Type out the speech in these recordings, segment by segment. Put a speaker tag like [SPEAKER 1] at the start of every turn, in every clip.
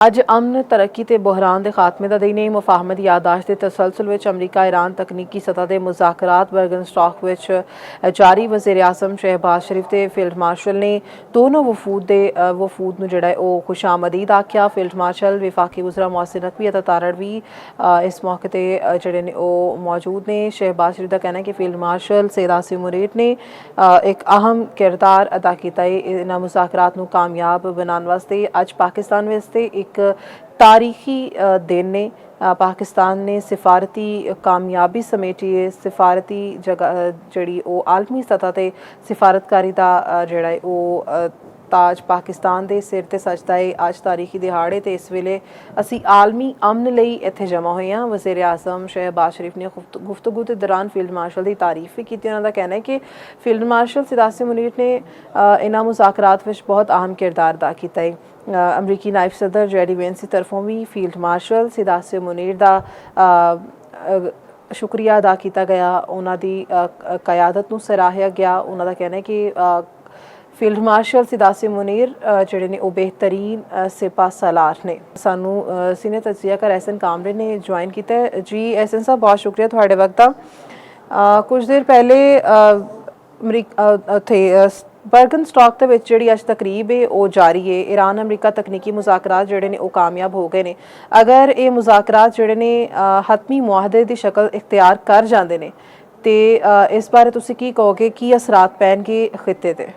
[SPEAKER 1] ਅੱਜ ਅਮਨ ਤਰੱਕੀ ਤੇ ਬੁਹਰਾਨ ਦੇ ਖਾਤਮੇ ਦਾ ਦਿਨ ਹੈ। ਮੁਫਾਹਮਤ ਯਾਦਾਸ਼ਤ ਦੇ ਤਸਲਸਲ ਵਿੱਚ ਅਮਰੀਕਾ ਈਰਾਨ ਤਕਨੀਕੀ ਸਤਹ ਦੇ ਮੁਜ਼ਾਕਰਾਤ ਬਰਗਨ ਸਟਾਕ ਵਿੱਚ ਜਾਰੀ। ਵਜ਼ੀਰ ਆਜ਼ਮ ਸ਼ਹਿਬਾਜ਼ ਸ਼ਰੀਫ ਤੇ ਫੀਲਡ ਮਾਰਸ਼ਲ ਨੇ ਦੋਨੋਂ ਵਫੂਦ ਨੂੰ ਜਿਹੜਾ ਉਹ ਖੁਸ਼ਾਮਦੀਦ ਆਖਿਆ। ਫੀਲਡ ਮਾਰਸ਼ਲ ਵਿਫਾਕੀ ਵਜ਼ਰਾ ਮੌਹਸਿਨ ਨਕवी ਅਤੇ ਤਾਰੜ ਵੀ ਇਸ ਮੌਕੇ ਤੇ ਜਿਹੜੇ ਨੇ ਉਹ ਮੌਜੂਦ ਨੇ। ਸ਼ਹਿਬਾਜ਼ ਸ਼ਰੀਫ ਦਾ ਕਹਿਣਾ ਹੈ ਕਿ ਫੀਲਡ ਮਾਰਸ਼ਲ ਸैयद आसिम मुनीर ने एक अहम किरदार अदा किया है इन्हां मुज़ाकरात नूं कामयाब बनाने वास्ते। अज पाकिस्तान वास्ते एक तारीखी दिन ने। पाकिस्तान ने सिफारती कामयाबी समेटी है। सिफारती जगह जिहड़ी वो आलमी सतह ते सिफारतकारी का जिहड़ा वो ताज पाकिस्तान के सिर ते सजदा है। अज तारीखी दिहाड़े ते इस वेले असी आलमी अमन लई इत्थे जमा होए हां। वज़ीर आज़म शहबाज शरीफ ने गुफ्तगू के दौरान फील्ड मार्शल की तारीफ भी की। उन्हों का कहना है कि फील्ड मार्शल सैयद आसिम मुनीर ने इन्हां मुज़ाकरात विच बहुत अहम किरदार अदा किया है। अमरीकी नायब सदर जेडी वेंस की तरफों भी फील्ड मार्शल सैयद आसिम मुनीर का शुक्रिया अदा किया गया। उन्होंने क़यादत नूं सराहिया गया। उन्हों का कहना है कि फील्ड मार्शल सैयद आसिम मुनीर जिहड़े ने वो बेहतरीन सिपा सलार ने। सानू सीनियर तजियाकार एहसन कामरे ने ज्वाइन किया है। जी एहसन साहब बहुत शुक्रिया तुहाडे वक्त दा। कुछ देर पहले उत्थे बर्गन स्टॉक ਦੇ ਵਿੱਚ ਜਿਹੜੀ ਅੱਜ ਤਕਰੀਬ ਹੈ ਉਹ ਜਾਰੀ ਹੈ। ईरान अमरीका तकनीकी मुज़ाकरात ਜਿਹੜੇ ਨੇ ਉਹ ਕਾਮਯਾਬ ਹੋ ਗਏ ਨੇ। ਅਗਰ ਇਹ ਮੁਜ਼ਾਕਰਾਤ ਜਿਹੜੇ ਨੇ ਹਤਮੀ ਮੁਆਹਦੇ ਦੀ ਸ਼ਕਲ ਇਖਤਿਆਰ ਕਰ ਜਾਂਦੇ ਨੇ ਤੇ ਇਸ ਬਾਰੇ ਤੁਸੀਂ ਕੀ ਕਹੋਗੇ, ਕੀ ਅਸਰਾਤ ਪੈਣਗੇ ਖਿੱਤੇ ਤੇ?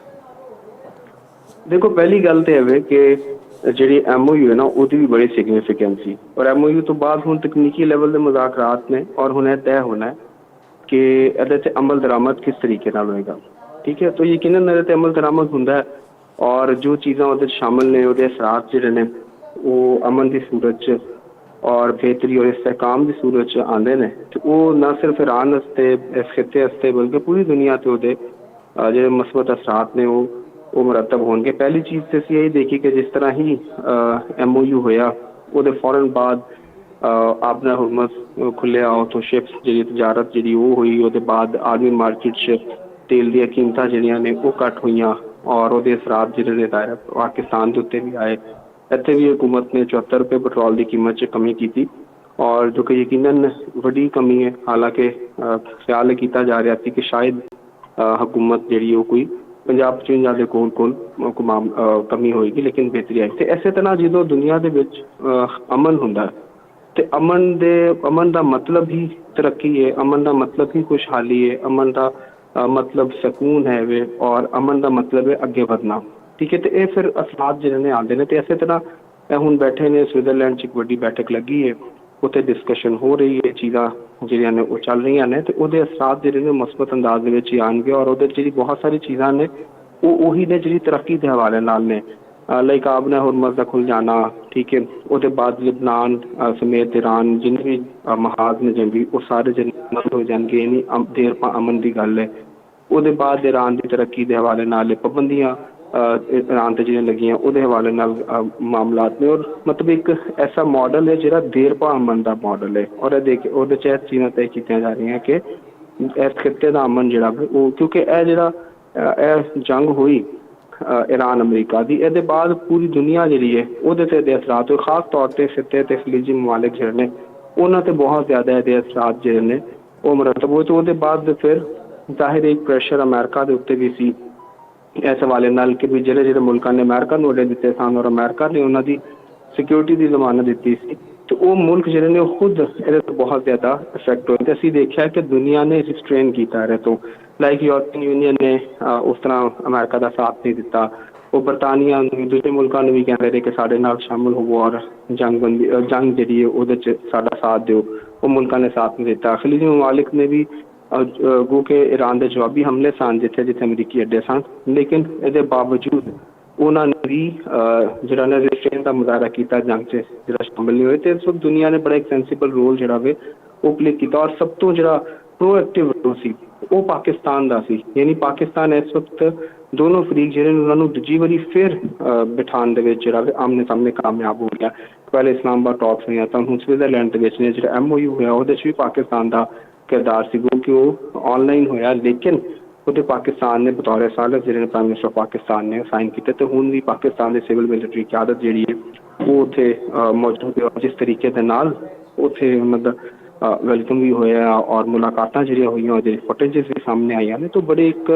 [SPEAKER 2] देखो पहली गल तो है कि जी MOU है ना उसकी भी बड़ी सिग्निफिकेंस सी और MOU तो बाद हुण तकनीकी लैवल के मुज़ाकरात ने और हुण तय होना है कि ये अमल दरामद किस तरीके नाल होएगा। ठीक है, तो यकीनन ये अमल दरामद होंदा है और जो चीज़ां उहदे शामिल ने उहदे असरात जिहड़े ने वो अमन की सूरत च और बेहतरी और इस्तेहकाम की सूरत च आंदे ने। तो वो ना सिर्फ ईरान वास्ते इस खिते वास्ते बल्कि पूरी दुनिया ते उहदे जिहड़े मसबत असरात ने वो मुरतब होंगे। पहली चीज़ तो असीं यही देखी कि जिस तरह ही MOU होया वो फौरन बाद आपना हुरमस खुलिया तो शिप्स जी तजारत जी वो हुई। वो बाद आलमी मार्केट च तेल दी कीमतां जिहड़ियां ने वो घट हुई और वो असरात जिहड़े ने दायरा पाकिस्तान के उत्ते भी आए। इत्थे भी हुकूमत ने 74 रुपये पेट्रोल की कीमत च कमी की और जो कि यकीनन वड्डी कमी है। हालांकि ख्याल किया जा रहा थी कि शायद हुकूमत जी कोई 50-55 के कोल कमी होएगी, लेकिन बेहतरी आई। तो इस तरह जो दुनिया के अमन होंदा तो अमन का मतलब ही तरक्की है, अमन का मतलब ही खुशहाली है, अमन का मतलब सकून है वे और अमन का मतलब है अगे बढ़ना। ठीक है, तो ये फिर असरात जिन्हें आते हैं। तो इस तरह हुण बैठे ने स्विट्जरलैंड एक बड़ी बैठक लगी है, उत्थे डिस्कशन हो रही है, चीज़ां जिहड़ियां ने वो चल रही ने तो उहदे असरात जिहड़े ने मुस्बत अंदाज दे विच ही आउणगे और उहदे च बहुत सारी चीज़ां ने वो उही ने जिहड़ी तरक्की के हवाले नाल ने लाइक आपने हुरमस का खुल जाना। ठीक है, उसके बाद लिबनान समेत ईरान जिन्हें भी महाज ने जंगी वो सारे बंद हो जाएंगे। यानी देर पा अमन की गल है। उसके बाद ईरान की तरक्की के हवाले नाल पाबंदियां ईरान ते जिहड़ियां लगियां उहदे हवाले नाल मामलात ने और मतलब एक ऐसा मॉडल है जिहड़ा देर पा अमन का मॉडल है और उहदे च चीज़ां तय कीतियां जा रही हैं कि इस खिते का अमन जिहड़ा वो क्योंकि यह जिहड़ा जंग हुई ईरान अमरीका की ये बाद पूरी दुनिया जी है वो असरात हुए। खास तौर पर खिते ते खलीजी ममालिक जिहड़े ने उन्होंने बहुत ज़्यादा ये असरात जिहड़े ने वो मुरतब हुए। तो वो बाद फिर जाहिर एक प्रेशर अमेरिका के उत्ते भी सी इस हवाले नाल कि भी जिहड़े जिहड़े मुल्कां ने अमेरिका नूं अड्डे दिते सन और अमेरिका ने उन्हां दी सिक्योरिटी की जमानत दी सी तो वो मुल्क जिहड़े ने खुद ये बहुत ज़्यादा इफेक्ट होए। असीं देखिया कि दुनिया ने रिस्ट्रेन किया है। तो लाइक यूरोपियन यूनियन ने उस तरह अमेरिका का साथ नहीं दिता। वो बरतानिया दूसरे मुल्कों ने भी कहते रहे कि साडे नाल शामिल होवो और जंग जी है वो साडा साथ दो। वो मुल्कों ने साथ नहीं दिता। खलीजी ममालिक ने भी गो के ईरान के जवाबी हमले सन जिथे जिथे अमरीकी अड्डे सन, लेकिन ये बावजूद उन्होंने भी जिहड़ा ने रिस्ट्रेन का मुजाहरा किया जंग से जिहड़ा शामिल नहीं हुए। तो इस वक्त दुनिया ने बड़ा एक सेंसिबल रोल जिहड़ा वे वो प्ले किया और सब तो जिहड़ा प्रोएक्टिव रोल सी वो पाकिस्तान का सी। यानी पाकिस्तान इस वक्त दोनों फरीक जिहड़े उन्होंने दूजी बारी फिर बिठाने दे विच जिहड़ा आमने सामने कामयाब हो गया। पहले इस्लामाबाद टॉक्स हुई तो हुण स्विट्जरलैंड के विच ने जिहड़ा MOU होया उहदे च भी पाकिस्तान का किरदार सी कि वो ऑनलाइन होया, लेकिन वो पाकिस्तान ने बतौर सालस जिहड़े प्राइम मिनिस्टर ऑफ पाकिस्तान ने साइन किए। तो हुण भी पाकिस्तान की सिविल मिलिटरी क्यादत जिहड़ी है ਉਹ ਉੱਥੇ ਮੌਜੂਦ ਹੈ। ਜਿਸ ਤਰੀਕੇ ਦੇ ਨਾਲ ਉੱਥੇ ਮਤਲਬ ਵੈਲਕਮ ਵੀ ਹੋਇਆ ਔਰ ਮੁਲਾਕਾਤਾਂ ਜਿਹੜੀਆਂ ਹੋਈਆਂ ਉਹਦੇ ਫੁਟੇਜਿਸ ਵੀ ਸਾਹਮਣੇ ਆਈਆਂ ਨੇ। ਤਾਂ ਬੜੇ ਇੱਕ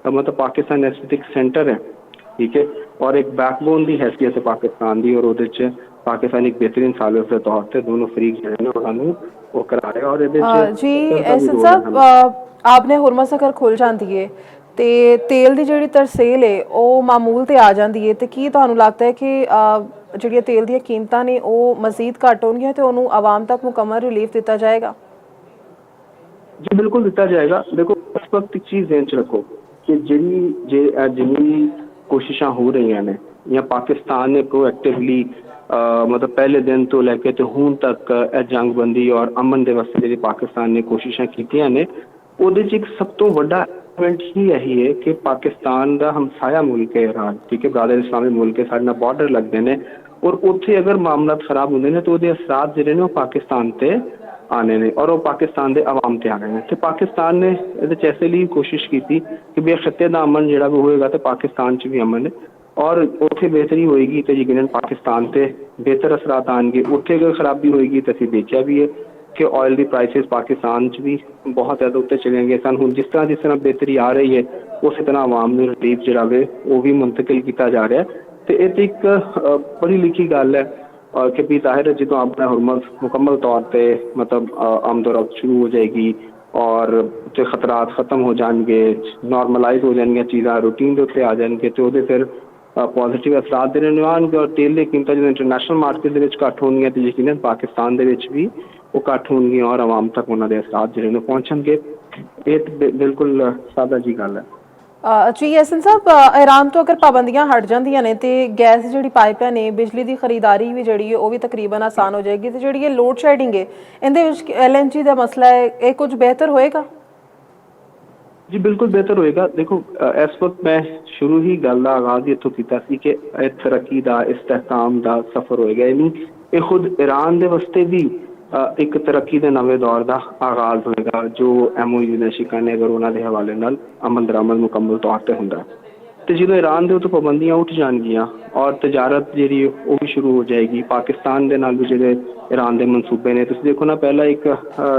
[SPEAKER 2] ਮਤਲਬ ਪਾਕਿਸਤਾਨ ਐਸਥੈਟਿਕ ਸੈਂਟਰ ਹੈ, ਠੀਕ ਹੈ, ਔਰ ਇੱਕ ਬੈਕਬੋਨ ਦੀ ਹੈਸੀਅਤ ਹੈ ਪਾਕਿਸਤਾਨ ਦੀ, ਔਰ ਉਹਦੇ 'ਚ ਪਾਕਿਸਤਾਨ ਇੱਕ बेहतरीन सालिस ਦੇ तौर ਤੇ ਦੋਨੋਂ ਫਰੀਕ ਜਿਹੜੇ ਨੇ ਉਹਨਾਂ ਨੂੰ ਉਹ ਕਰਾ ਰਿਹਾ। ਔਰ ਇਹਦੇ 'ਚ
[SPEAKER 1] ਜੀ
[SPEAKER 2] ਦਾ ਵੀ
[SPEAKER 1] ਐਸਨ
[SPEAKER 2] ਰੋਲ ਹੈ।
[SPEAKER 1] ਸਾਹਿਬ, ਆਪਨੇ ਹੁਰਮਤ ਅਗਰ ਖੁੱਲ ਜਾਂਦੀ ਹੈ ਤੇ ਤੇਲ ਦੀ ਜਿਹੜੀ ਤਰਸੇਲ ਹੈ ਉਹ ਮਾਮੂਲ ਤੇ ਆ ਜਾਂਦੀ ਹੈ, ਤੇ ਕੀ ਤੁਹਾਨੂੰ ਲੱਗਦਾ ਹੈ ਕਿ ਜਿਹੜੀਆਂ ਤੇਲ ਦੀਆਂ ਕੀਮਤਾਂ ਨੇ ਉਹ ਮਜ਼ੀਦ ਘੱਟ ਹੋਣਗੀਆਂ ਤੇ ਉਹਨੂੰ ਆਵਾਮ ਤੱਕ ਮੁਕੰਮਲ ਰਿਲੀਫ ਦਿੱਤਾ ਜਾਏਗਾ?
[SPEAKER 2] ਜੀ ਬਿਲਕੁਲ ਦਿੱਤਾ ਜਾਏਗਾ। ਦੇਖੋ ਇਸ ਵਕਤ ਇੱਕ ਚੀਜ਼ ਧਿਆਨ 'ਚ ਰੱਖੋ ਕਿ ਜਿੰਨੀ ਕੋਸ਼ਿਸ਼ਾਂ ਹੋ ਰਹੀਆਂ ਨੇ ਜਾਂ ਪਾਕਿਸਤਾਨ ਨੇ ਪ੍ਰੋਐਕਟਿਵਲੀ ਮਤਲਬ ਪਹਿਲੇ ਦਿਨ ਤੋਂ ਲੈ ਕੇ ਤੇ ਹੁਣ ਤੱਕ ਇਹ ਜੰਗਬੰਦੀ ਔਰ ਅਮਨ ਦੇ ਵਾਸਤੇ ਜਿਹੜੀ ਪਾਕਿਸਤਾਨ ਨੇ ਕੋਸ਼ਿਸ਼ਾਂ ਕੀਤੀਆਂ ਨੇ, ਉਹਦੇ 'ਚ ਇੱਕ ਸਭ ਤੋਂ ਵੱਡਾ ਐਲੀਮੈਂਟ ਹੀ ਇਹੀ ਹੈ ਕਿ ਪਾਕਿਸਤਾਨ ਦਾ ਹਮਸਾਇਆ ਮੁਲਕ ਹੈ ਈਰਾਨ, ਠੀਕ ਹੈ, ਬਰਾਦਰ ਇਸਲਾਮੀ ਮੁਲਕ ਹੈ, ਸਾਡੇ ਨਾਲ ਬਾਰਡਰ ਲੱਗਦੇ ਨੇ, ਔਰ ਉੱਥੇ ਅਗਰ ਮਾਮਲਾਤ ਖਰਾਬ ਹੁੰਦੇ ਨੇ ਤਾਂ ਉਹਦੇ ਅਸਰਾਤ ਜਿਹੜੇ ਨੇ ਉਹ ਪਾਕਿਸਤਾਨ ਤੇ ਆने ਨੇ ਔਰ ਉਹ ਪਾਕਿਸਤਾਨ ਦੇ ਆਵਾਮ ਤੇ ਆਣੇ ਨੇ। ਤੇ ਪਾਕਿਸਤਾਨ ਨੇ ਇਹਦੇ 'ਚ ਐਸੇ ਲਈ ਕੋਸ਼ਿਸ਼ ਕੀਤੀ ਕਿ ਵੀ ਖਿੱਤੇ ਦਾ ਅਮਨ ਜਿਹੜਾ ਵੀ ਹੋਏਗਾ ਤੇ ਪਾਕਿਸਤਾਨ 'ਚ ਵੀ ਅਮਨ ਹੈ, ਔਰ ਉੱਥੇ ਬਿਹਤਰੀ ਹੋਏਗੀ ਤੇ ਯਕੀਨਨ ਪਾਕਿਸਤਾਨ ਤੇ ਬਿਹਤਰ ਅਸਰਾਤ ਆਉਣਗੇ। ਉੱਥੇ ਅਗਰ ਖਰਾਬੀ ਹੋਏਗੀ ਤਾਂ ਅਸੀਂ ਦੇਖਿਆ ਵੀ ਹੈ ਕਿ ਆਇਲ ਦੀ ਪ੍ਰਾਈਸਿਸ ਪਾਕਿਸਤਾਨ 'ਚ ਵੀ ਬਹੁਤ ਜ਼ਿਆਦਾ ਉੱਤੇ ਚਲੇ ਸਨ। ਹੁਣ ਜਿਸ ਤਰ੍ਹਾਂ ਬਿਹਤਰੀ ਆ ਰਹੀ ਹੈ ਉਸੇ ਤਰ੍ਹਾਂ ਆਵਾਮ ਨੂੰ ਰਿਲੀਫ ਜਿਹੜਾ ਵੇ ਉਹ ਵੀ ਮੁੰਤਕਿਲ ਕੀਤਾ ਜਾ ਰਿਹਾ। ਤੇ ਇਹ ਤੇ ਇੱਕ ਪੜ੍ਹੀ ਲਿਖੀ ਗੱਲ ਹੈ ਕਿ ਵੀ ਜ਼ਾਹਿਰ ਹੈ ਜਦੋਂ ਆਪਣਾ ਹੁਰਮਤ ਮੁਕੰਮਲ ਤੌਰ ਤੇ ਮਤਲਬ ਆਮਦੋਰਫਤ ਸ਼ੁਰੂ ਹੋ ਜਾਏਗੀ ਔਰ ਉੱਥੇ ਖਤਰਾਤ ਖਤਮ ਹੋ ਜਾਣਗੇ, ਨੋਰਮਲਾਈਜ਼ ਹੋ ਜਾਣਗੀਆਂ ਚੀਜ਼ਾਂ, ਰੂਟੀਨ ਦੇ ਉੱਤੇ ਆ ਜਾਣਗੇ ਤੇ ਉਹਦੇ ਫਿਰ ਪੋਜ਼ੀਟਿਵ ਅਸਰਾਤ ਦੇ ਰਹੇ ਆਉਣਗੇ। ਔਰ ਤੇਲ ਦੀਆਂ ਕੀਮਤਾਂ ਜਦੋਂ ਇੰਟਰਨੈਸ਼ਨਲ ਮਾਰਕੀਟ ਦੇ ਵਿੱਚ ਘੱਟ ਹੋਣਗੀਆਂ ਤੇ ਯਕੀਨਨ ਪਾਕਿਸਤਾਨ ਦੇ ਵਿੱਚ ਵੀ ਉਹ ਘੱਟ ਹੋਣਗੀਆਂ ਔਰ ਆਵਾਮ ਤੱਕ ਉਹਨਾਂ ਦੇ ਅਸਰਾਤ ਜਿਹੜੇ ਨੇ ਪਹੁੰਚਣਗੇ। ਇਹ ਬਿਲਕੁਲ ਸਾਦਾ ਜੀ ਗੱਲ ਹੈ।
[SPEAKER 1] ਜੀ ਐਸਨ ਸਾਹਿਬ, ਈਰਾਨ ਤੋਂ ਅਗਰ ਪਾਬੰਦੀਆਂ ਹਟ ਜਾਂਦੀਆਂ ਨੇ ਤੇ ਗੈਸ ਦੀ ਜਿਹੜੀ ਪਾਈਪਲਾਈਨ ਨੇ, ਬਿਜਲੀ ਦੀ ਖਰੀਦਾਰੀ ਵੀ ਜਿਹੜੀ ਹੈ ਉਹ ਵੀ ਤਕਰੀਬਨ ਆਸਾਨ ਹੋ ਜਾਏਗੀ, ਤੇ ਜਿਹੜੀ ਇਹ ਲੋਡ ਸ਼ੈਡਿੰਗ ਹੈ ਇਹਦੇ ਵਿੱਚ LNG ਦਾ ਮਸਲਾ ਹੈ, ਇਹ ਕੁਝ ਬਿਹਤਰ ਹੋਏਗਾ?
[SPEAKER 2] ਜੀ ਬਿਲਕੁਲ ਬਿਹਤਰ ਹੋਏਗਾ। ਦੇਖੋ ਇਸ ਵਕਤ ਮੈਂ ਸ਼ੁਰੂ ਹੀ ਗੱਲ ਦਾ ਆਗਾਜ਼ ਹੀ ਇੱਥੋਂ ਕੀਤਾ ਸੀ ਕਿ ਇਹ ਤਰੱਕੀ ਦਾ ਇਸਤਹਿਕਾਮ ਦਾ ਸਫ਼ਰ ਹੋਏਗਾ, ਯਾਨੀ ਇਹ ਖੁਦ ਈਰਾਨ ਦੇ ਵਾਸਤੇ ਵੀ ਇੱਕ ਤਰੱਕੀ ਦੇ ਨਵੇਂ ਦੌਰ ਦਾ ਆਗਾਜ਼ ਹੋਏਗਾ ਜੋ MOU ਨੇ ਸ਼ਿਕਾ ਨੇ ਅਗਰ ਉਹਨਾਂ ਦੇ ਹਵਾਲੇ ਨਾਲ ਅਮਲ ਦਰਾਮਦ ਮੁਕੰਮਲ ਤੌਰ ਤੇ ਹੁੰਦਾ। ਤੇ ਜਦੋਂ ਈਰਾਨ ਦੇ ਉੱਤੇ ਪਾਬੰਦੀਆਂ ਉੱਠ ਜਾਣਗੀਆਂ ਔਰ ਤਜਾਰਤ ਜਿਹੜੀ ਉਹ ਵੀ ਸ਼ੁਰੂ ਹੋ ਜਾਏਗੀ ਪਾਕਿਸਤਾਨ ਦੇ ਨਾਲ ਵੀ ਜਿਹੜੇ ਈਰਾਨ ਦੇ ਮਨਸੂਬੇ ਨੇ, ਤੁਸੀਂ ਦੇਖੋ ਨਾ ਪਹਿਲਾਂ ਇੱਕ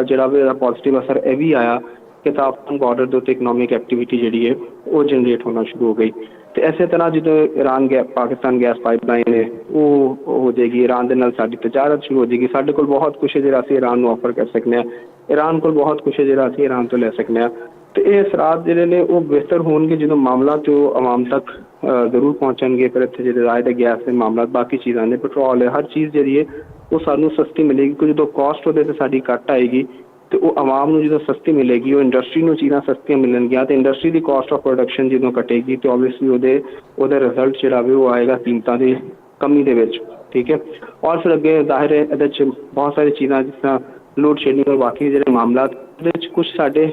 [SPEAKER 2] ਜਿਹੜਾ ਵੀ ਪੋਜ਼ੀਟਿਵ ਅਸਰ ਇਹ ਵੀ ਆਇਆ ਕਿ ਤਾਫਤਨ ਬਾਰਡਰ ਦੇ ਉੱਤੇ ਇਕਨੋਮਿਕ ਐਕਟੀਵਿਟੀ ਜਿਹੜੀ ਹੈ ਉਹ ਜਨਰੇਟ ਹੋਣਾ ਸ਼ੁਰੂ ਹੋ ਗਈ। ਤੇ ਇਸੇ ਤਰ੍ਹਾਂ ਜਦੋਂ ਈਰਾਨ ਪਾਕਿਸਤਾਨ ਗੈਸ ਪਾਈਪਲਾਈਨ ਹੈ ਉਹ ਹੋ ਜਾਏਗੀ, ਈਰਾਨ ਦੇ ਨਾਲ ਸਾਡੀ ਤਜਾਰਤ ਸ਼ੁਰੂ ਹੋ ਜਾਏਗੀ। ਸਾਡੇ ਕੋਲ ਬਹੁਤ ਕੁਛ ਹੈ ਜਿਹੜਾ ਅਸੀਂ ਈਰਾਨ ਨੂੰ ਆਫਰ ਕਰ ਸਕਦੇ ਹਾਂ, ਈਰਾਨ ਕੋਲ ਬਹੁਤ ਕੁਛ ਹੈ ਜਿਹੜਾ ਅਸੀਂ ਈਰਾਨ ਤੋਂ ਲੈ ਸਕਦੇ ਹਾਂ। ਤੇ ਇਹ ਅਸਰਾਤ ਜਿਹੜੇ ਨੇ ਉਹ ਬਿਹਤਰ ਹੋਣਗੇ ਜਦੋਂ ਮਾਮਲਾ ਤੇ ਉਹ ਆਵਾਮ ਤੱਕ ਜ਼ਰੂਰ ਪਹੁੰਚਣਗੇ। ਫਿਰ ਇੱਥੇ ਜਿਹੜੇ ਰਾਏ ਦੇ ਗੈਸ ਦੇ ਮਾਮਲਾ, ਬਾਕੀ ਚੀਜ਼ਾਂ ਨੇ, ਪੈਟਰੋਲ ਹੈ, ਹਰ ਚੀਜ਼ ਜਿਹੜੀ ਹੈ ਉਹ ਸਾਨੂੰ ਸਸਤੀ ਮਿਲੇਗੀ ਕਿਉਂਕਿ ਜਦੋਂ ਕਾਸਟ ਉਹਦੇ ਤੇ ਸਾਡੀ ਘੱਟ ਆਏਗੀ ਤੇ ਉਹ ਆਵਾਮ ਨੂੰ ਜਦੋਂ ਸਸਤੀ ਮਿਲੇਗੀ, ਉਹ ਇੰਡਸਟਰੀ ਨੂੰ ਚੀਜ਼ਾਂ ਸਸਤੀਆਂ ਮਿਲਣਗੀਆਂ ਤੇ industry the caste of production ਜਦੋਂ ਘਟੇਗੀ ਤੇ ਓਬਵੀਅਸਲੀ ਉਹਦਾ ਰਿਜ਼ਲਟ ਜਿਹੜਾ ਵੀ ਉਹ ਆਏਗਾ ਕੀਮਤਾਂ ਦੀ ਕਮੀ ਦੇ ਵਿੱਚ, ਠੀਕ ਹੈ। ਔਰ ਫਿਰ ਅੱਗੇ ਜ਼ਾਹਿਰ ਹੈ ਇਹਦੇ 'ਚ ਬਹੁਤ ਸਾਰੀ ਚੀਜ਼ਾਂ ਜਿਸ ਤਰ੍ਹਾਂ ਲੋਡ ਸ਼ੈਡਿੰਗ ਔਰ ਬਾਕੀ ਜਿਹੜੇ ਮਾਮਲਾਤ ਇਹਦੇ ਵਿੱਚ ਕੁਛ ਸਾਡੇ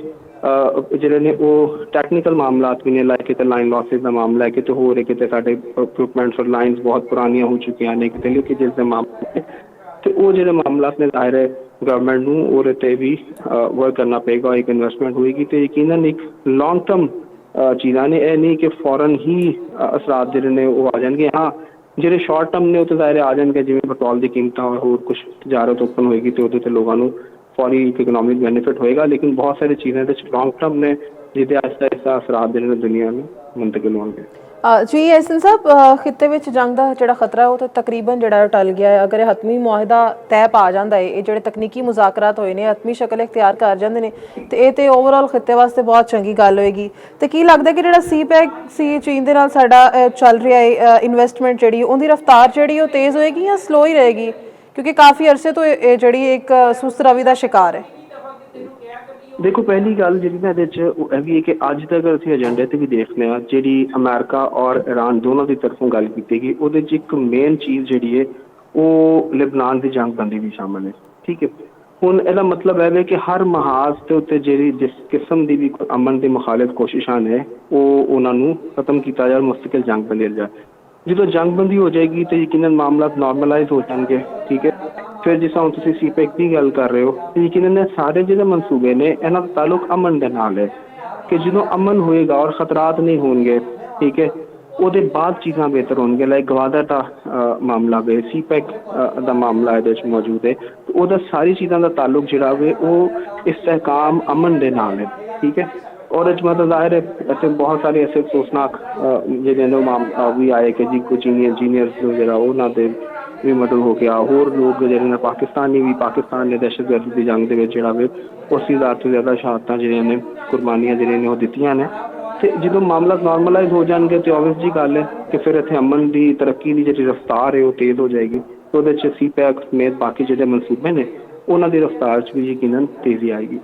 [SPEAKER 2] ਜਿਹੜੇ ਨੇ ਉਹ ਟੈਕਨੀਕਲ ਮਾਮਲਾਤ ਵੀ ਨੇ, ਲਾਈਕ ਕਿਤੇ ਲਾਈਨ ਲਾਸਿਸ ਦਾ ਮਾਮਲਾ ਹੈ, ਕਿਤੇ ਹੋਰ ਹੈ, ਕਿਤੇ ਸਾਡੇ ਇਕਵਿਪਮੈਂਟਸ ਔਰ ਲਾਈਨਸ ਬਹੁਤ ਪੁਰਾਣੀਆਂ ਹੋ ਚੁੱਕੀਆਂ ਨੇ, ਕਿਤੇ ਲੀਕੇਜਿਸ ਦੇ ਮਾਮਲੇ ਤੇ ਉਹ ਜਿਹੜੇ ਮਾਮਲਾਤ ਨੇ ਜ਼ਾਹਿਰ ਹੈ ਗਵਰਨਮੈਂਟ ਨੂੰ ਉਹਦੇ 'ਤੇ ਵੀ ਵਰਕ ਕਰਨਾ ਪਏਗਾ। ਇੱਕ ਇਨਵੈਸਟਮੈਂਟ ਹੋਏਗੀ ਤੇ ਯਕੀਨਨ ਇੱਕ ਲੌਂਗ ਟਰਮ ਚੀਜ਼ਾਂ ਨੇ, ਇਹ ਨਹੀਂ ਕਿ ਫੌਰਨ ਹੀ ਅਸਰਾਤ ਜਿਹੜੇ ਨੇ ਉਹ ਆ ਜਾਣਗੇ। ਹਾਂ, ਜਿਹੜੇ ਸ਼ਾਰਟ ਟਰਮ ਨੇ ਉਹ ਤਾਂ ਜ਼ਾਹਿਰ ਆ ਜਾਣਗੇ, ਜਿਵੇਂ ਪੈਟਰੋਲ ਦੀ ਕੀਮਤਾਂ ਔਰ ਹੋਰ ਕੁਛ ਤਜਾਰਤ ਓਪਨ ਹੋਏਗੀ ਤੇ ਉਹਦੇ 'ਤੇ ਲੋਕਾਂ ਨੂੰ फौरी एक इकनॉमिक बेनिफिट होएगा, लेकिन बहुत सारी चीज़ें लॉन्ग टर्म ने जिसे आहिस्ता आहिस्ता असरात देने दुनिया में मुंतकिल होंगे।
[SPEAKER 1] जी एहसन साहब, खिते ਵਿੱਚ ਜੰਗ ਦਾ ਜਿਹੜਾ ਖਤਰਾ ਉਹ ਤਾਂ ਤਕਰੀਬਨ ਜਿਹੜਾ ਟਲ ਗਿਆ ਹੈ। ਅਗਰ ਇਹ ਹਤਮੀ ਮੁਆਹਿਦਾ ਤੈਅ ਪਾ ਜਾਂਦਾ ਹੈ, ਇਹ ਜਿਹੜੇ ਤਕਨੀਕੀ ਮੁਜ਼ਾਕਰਾਤ ਹੋਏ ਨੇ ਹਤਮੀ ਸ਼ਕਲ ਇਖਤਿਆਰ ਕਰ ਜਾਂਦੇ ਨੇ ਤੇ ਇਹ ਤੇ ਓਵਰਆਲ ਖਿੱਤੇ ਵਾਸਤੇ ਬਹੁਤ ਚੰਗੀ ਗੱਲ ਹੋਏਗੀ। ਤੇ ਕੀ ਲੱਗਦਾ ਕਿ ਜਿਹੜਾ ਸੀਪੈਕ ਸੀ ਚੀਨ ਦੇ ਨਾਲ ਸਾਡਾ ਚੱਲ ਰਿਹਾ ਹੈ ਇਨਵੈਸਟਮੈਂਟ ਜਿਹੜੀ ਉਹਦੀ ਰਫ਼ਤਾਰ ਜਿਹੜੀ ਉਹ ਤੇਜ਼ ਹੋਏਗੀ ਜਾਂ ਸਲੋ ਹੀ ਰਹੇਗੀ, ਕਿਉਂਕਿ ਕਾਫੀ ਅਰਸੇ ਤੋਂ ਇਹ ਜਿਹੜੀ ਇੱਕ ਸੁਸਤ ਰਵੀ ਦਾ ਸ਼ਿਕਾਰ ਹੈ?
[SPEAKER 2] ਦੇਖੋ ਪਹਿਲੀ ਗੱਲ ਜਿਹੜੀ ਨਾ ਇਹਦੇ 'ਚ ਉਹ ਇਹ ਵੀ ਹੈ ਕਿ ਅੱਜ ਤੱਕ ਅਸੀਂ ਏਜੰਡੇ 'ਤੇ ਵੀ ਦੇਖਦੇ ਹਾਂ ਜਿਹੜੀ ਅਮਰੀਕਾ ਔਰ ਈਰਾਨ ਦੋਨਾਂ ਦੀ ਤਰਫੋਂ ਗੱਲ ਕੀਤੀ ਗਈ, ਉਹਦੇ 'ਚ ਇੱਕ ਮੇਨ ਚੀਜ਼ ਜਿਹੜੀ ਹੈ ਉਹ ਲਿਬਨਾਨ ਦੀ ਜੰਗਬੰਦੀ ਵੀ ਸ਼ਾਮਲ ਹੈ, ਠੀਕ ਹੈ। ਹੁਣ ਇਹਦਾ ਮਤਲਬ ਇਹ ਹੈ ਕਿ ਹਰ ਮਹਾਜ਼ ਦੇ ਉੱਤੇ ਜਿਹੜੀ ਜਿਸ ਕਿਸਮ ਦੀ ਵੀ ਅਮਨ ਦੀ ਮੁਖਾਲਿਫ ਕੋਸ਼ਿਸ਼ਾਂ ਨੇ ਉਹ ਉਹਨਾਂ ਨੂੰ ਖਤਮ ਕੀਤਾ ਜਾਏ, ਮੁਸਤਕਿਲ ਜੰਗਬੰਦੀ ਜਾਏ। ਜਦੋਂ ਜੰਗਬੰਦੀ ਹੋ ਜਾਏਗੀ ਤਾਂ ਯਕੀਨਨ ਮਾਮਲਾਤ ਨਾਰਮਲਾਈਜ਼ ਹੋ ਜਾਣਗੇ, ਠੀਕ ਹੈ। ਫਿਰ ਜਿਸ ਤਰ੍ਹਾਂ ਤੁਸੀਂ ਸੀਪੈਕ ਦੀ ਗੱਲ ਕਰ ਰਹੇ ਹੋ, ਯਕੀਨਨ ਸਾਰੇ ਜਿਹੜੇ ਮਨਸੂਬੇ ਨੇ ਇਹਨਾਂ ਦਾ ਤਾਲੁਕ ਅਮਨ ਦੇ ਨਾਲ ਹੈ ਕਿ ਜਦੋਂ ਅਮਨ ਹੋਏਗਾ ਔਰ ਖਤਰਾਤ ਨਹੀਂ ਹੋਣਗੇ, ਠੀਕ ਹੈ, ਉਹਦੇ ਬਾਅਦ ਚੀਜ਼ਾਂ ਬਿਹਤਰ ਹੋਣਗੀਆਂ। ਲਾਈਕ ਗਵਾਦਰ ਦਾ ਮਾਮਲਾ ਵੇ, ਸੀਪੈਕ ਦਾ ਮਾਮਲਾ ਇਹਦੇ 'ਚ ਮੌਜੂਦ ਹੈ। ਉਹਦਾ ਸਾਰੀ ਚੀਜ਼ਾਂ ਦਾ ਤਾਲੁਕ ਜਿਹੜਾ ਵੇ ਉਹ ਇਸਤਹਿਕਾਮ ਅਮਨ ਦੇ ਨਾਲ ਹੈ, ਠੀਕ ਹੈ। ਔਰ ਇਹ 'ਚ ਮਤਲਬ ਜ਼ਾਹਿਰ ਹੈ ਇੱਥੇ ਬਹੁਤ ਸਾਰੇ ਐਸੇ ਅਫਸੋਸਨਾਕ ਜਿਹੜੇ ਨੇ ਮਾਮਲਾ ਵੀ ਆਏ ਕਿ ਜੀ ਕੁਝ ਇੰਜੀਨੀਅਰਸ ਨੂੰ ਜਿਹੜਾ ਉਹਨਾਂ ਦੇ ਵੀ ਮਤਲਬ ਹੋ ਗਿਆ। ਹੋਰ ਲੋਕ ਜਿਹੜੇ ਨੇ ਪਾਕਿਸਤਾਨ ਨੇ ਦਹਿਸ਼ਤਗਰਦੀ ਦੀ ਜੰਗ ਦੇ ਵਿੱਚ ਜਿਹੜਾ ਵੇ 80,000 ਤੋਂ ਜ਼ਿਆਦਾ ਸ਼ਹਾਦਤਾਂ ਜਿਹੜੀਆਂ ਨੇ, ਕੁਰਬਾਨੀਆਂ ਜਿਹੜੀਆਂ ਨੇ ਉਹ ਦਿੱਤੀਆਂ ਨੇ। ਅਤੇ ਜਦੋਂ ਮਾਮਲਾ ਨੋਰਮਲਾਈਜ਼ ਹੋ ਜਾਣਗੇ ਤਾਂ ਓਬਵੀਅਸ ਜੀ ਗੱਲ ਹੈ ਕਿ ਫਿਰ ਇੱਥੇ ਅਮਨ ਦੀ ਤਰੱਕੀ ਦੀ ਜਿਹੜੀ ਰਫਤਾਰ ਹੈ ਉਹ ਤੇਜ਼ ਹੋ ਜਾਏਗੀ। ਉਹਦੇ 'ਚ ਸੀਪੈਕ ਸਮੇਤ ਬਾਕੀ ਜਿਹੜੇ ਮਨਸੂਬੇ ਨੇ ਉਹਨਾਂ ਦੀ ਰਫਤਾਰ 'ਚ ਵੀ ਯਕੀਨਨ ਤੇਜ਼ੀ ਆਏਗੀ।